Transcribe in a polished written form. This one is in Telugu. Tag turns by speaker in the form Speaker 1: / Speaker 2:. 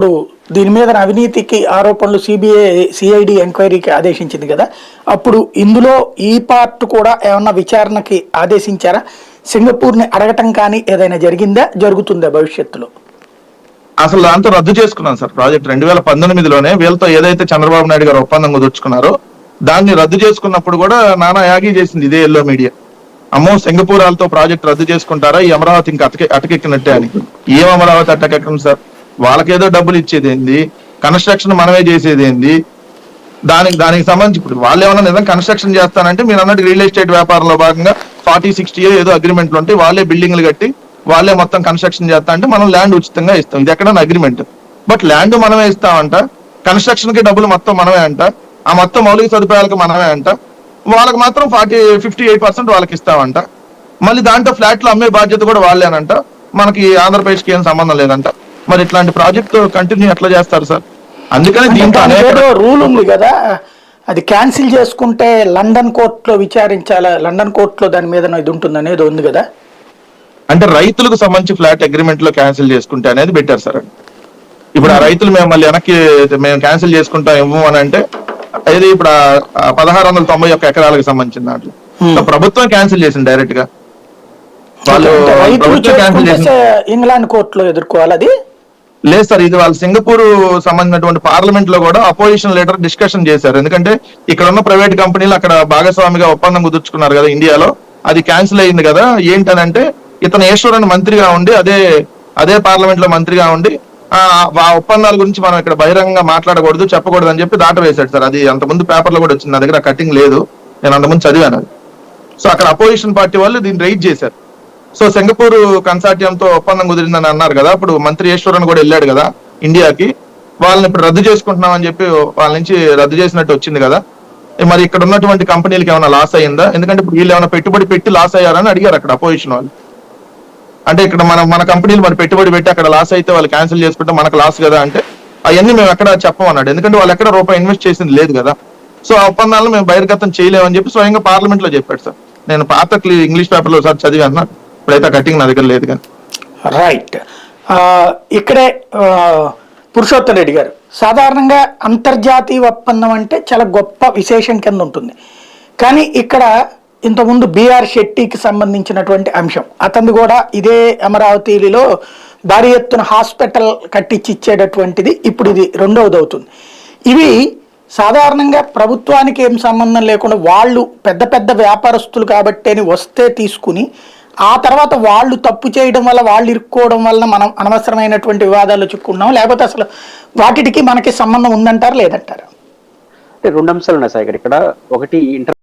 Speaker 1: ఇప్పుడు దీని మీద అవినీతికి ఆరోపణలు సిఐడి ఎంక్వైరీకి ఆదేశించింది కదా, అప్పుడు ఇందులో ఈ పార్ట్ కూడా ఏమన్నా విచారణకి ఆదేశించారా? సింగపూర్ని అడగటం కానీ ఏదైనా జరిగిందా, జరుగుతుందా భవిష్యత్తులో?
Speaker 2: అసలు దాంతో రద్దు చేసుకున్నాం సార్ ప్రాజెక్ట్ 2019లోనే. వీళ్ళతో ఏదైతే చంద్రబాబు నాయుడు గారు ఒప్పందం కుదుర్చుకున్నారో దాన్ని రద్దు చేసుకున్నప్పుడు కూడా నానా యాగి చేసింది ఇదే ఎల్లో మీడియా. అమ్మో సింగపూర్ వాళ్ళతో ప్రాజెక్ట్ రద్దు చేసుకుంటారా, ఈ అమరావతి ఇంకా అటకెక్కినట్టే అని. ఏం అమరావతి అటకెక్కం సార్, వాళ్ళకేదో డబ్బులు ఇచ్చేది ఏంది, కన్స్ట్రక్షన్ మనమే చేసేది ఏంది, దానికి సంబంధించి ఇప్పుడు వాళ్ళు ఏమన్నా నిజంగా కన్స్ట్రక్షన్ చేస్తానంటే మీరు అన్నట్టు రియల్ ఎస్టేట్ వ్యాపారంలో భాగంగా 40-60 ఏదో అగ్రిమెంట్లు ఉంటాయి, వాళ్ళే బిల్డింగ్లు కట్టి వాళ్ళే మొత్తం కన్స్ట్రక్షన్ చేస్తా అంటే మనం ల్యాండ్ ఉచితంగా ఇస్తాం. ఇది ఎక్కడన్నా అగ్రిమెంట్? బట్ ల్యాండ్ మనమే ఇస్తామంట, కన్స్ట్రక్షన్ కి డబ్బులు మొత్తం మనమే అంట, ఆ మొత్తం మౌలిక సదుపాయాలకు మనమే అంట, వాళ్ళకి మాత్రం 58% వాళ్ళకి ఇస్తామంట, మళ్ళీ దాంట్లో ఫ్లాట్లు అమ్మే బాధ్యత కూడా వాళ్ళేనంట, మనకి ఆంధ్రప్రదేశ్కి ఏం సంబంధం లేదంట. మరి ఇట్లాంటి ప్రాజెక్ట్ కంటిన్యూ ఎట్లా చేస్తారు సార్? అందుకని దీంట్లో
Speaker 1: రూల్ ఉంది కదా, అది క్యాన్సిల్ చేసుకుంటే లండన్ కోర్టులో విచారించాలా, లండన్ కోర్టులో దాని మీద ఇది ఉంటుంది అనేది ఉంది కదా.
Speaker 2: అంటే రైతులకు సంబంధించి ఫ్లాట్ అగ్రిమెంట్ లో క్యాన్సిల్ చేసుకుంటే అనేది పెట్టారు సార్. ఇప్పుడు ఆ రైతులు మేము మళ్ళీ వెనక్కి మేము క్యాన్సిల్ చేసుకుంటాం ఇవ్వము అని అంటే ఇది ఇప్పుడు 1691 ఎకరాలకు సంబంధించిన దాంట్లో ప్రభుత్వం క్యాన్సిల్ చేసింది డైరెక్ట్ గా. వాళ్ళు
Speaker 1: ఇంగ్లాండ్ కోర్టులో ఎదుర్కోవాలి అది
Speaker 2: లేదు సార్. ఇది వాళ్ళు సింగపూర్ సంబంధించినటువంటి పార్లమెంట్ లో కూడా అపోజిషన్ లీడర్ డిస్కషన్ చేశారు. ఎందుకంటే ఇక్కడ ఉన్న ప్రైవేట్ కంపెనీలు అక్కడ భాగస్వామిగా ఒప్పందం కుదుర్చుకున్నారు కదా ఇండియాలో, అది క్యాన్సిల్ అయింది కదా. ఏంటనంటే ఇతను ఈశ్వరన్ మంత్రిగా ఉండి అదే పార్లమెంట్ లో మంత్రిగా ఉండి ఆ ఒప్పందాల గురించి మనం ఇక్కడ బహిరంగంగా మాట్లాడకూడదు, చెప్పకూడదు అని చెప్పి దాట వేశాడు సార్. అది అంతకుముందు పేపర్లో కూడా వచ్చింది, నా దగ్గర కటింగ్ లేదు, నేను అంతకుముందు చదివాను అది. సో అక్కడ అపోజిషన్ పార్టీ వాళ్ళు దీన్ని రైజ్ చేశారు. సో సింగపూర్ కన్సార్టియంతో ఒప్పందం కుదిరిందని అన్నారు కదా, అప్పుడు మంత్రి ఈశ్వరన్ కూడా వెళ్ళాడు కదా ఇండియాకి. వాళ్ళని ఇప్పుడు రద్దు చేసుకుంటున్నామని చెప్పి వాళ్ళ నుంచి రద్దు చేసినట్టు వచ్చింది కదా. మరి ఇక్కడ ఉన్నటువంటి కంపెనీలకు ఏమైనా లాస్ అయ్యిందా? ఎందుకంటే ఇప్పుడు వీళ్ళు ఏమైనా పెట్టుబడి పెట్టి లాస్ అయ్యారని అడిగారు అక్కడ అపోజిషన్ వాళ్ళు. అంటే ఇక్కడ మన కంపెనీలు మరి పెట్టుబడి పెట్టి అక్కడ లాస్ అయితే వాళ్ళు క్యాన్సిల్ చేసుకుంటే మనకు లాస్ కదా అంటే అవన్నీ మేము ఎక్కడ చెప్పమన్నాడు. ఎందుకంటే వాళ్ళు ఎక్కడ రూపాయి ఇన్వెస్ట్ చేసింది లేదు కదా. సో ఆ ఒప్పందాలను మేము బహిర్గతం చేయలేమని చెప్పి స్వయంగా పార్లమెంట్ లో చెప్పాడు సార్. నేను పాత ఇంగ్లీష్ పేపర్ లో సార్ చదివాను, ఇప్పుడైతే కటింగ్ నా దగ్గర లేదు కానీ.
Speaker 1: రైట్. ఇక్కడే పురుషోత్తం రెడ్డి గారు, సాధారణంగా అంతర్జాతీయ ఒప్పందం అంటే చాలా గొప్ప విశేషం కింద ఉంటుంది, కానీ ఇక్కడ ఇంతకుముందు బిఆర్ శెట్టికి సంబంధించినటువంటి అంశం, అతను కూడా ఇదే అమరావతిలో భారీ ఎత్తున హాస్పిటల్ కట్టించి ఇచ్చేటటువంటిది ఇప్పుడు ఇది రెండవది అవుతుంది. ఇవి సాధారణంగా ప్రభుత్వానికి ఏం సంబంధం లేకుండా వాళ్ళు పెద్ద పెద్ద వ్యాపారస్తులు కాబట్టి అని వస్తే తీసుకుని ఆ తర్వాత వాళ్ళు తప్పు చేయడం వల్ల వాళ్ళు ఇరుక్కోవడం వల్ల మనం అనవసరమైనటువంటి వివాదాలు చిక్కున్నాం, లేకపోతే అసలు వాటికి మనకి సంబంధం ఉందంటారా లేదంటారా?
Speaker 3: అంటే రెండు అంశాలు ఉన్నాయి సార్ ఇక్కడ. ఒకటి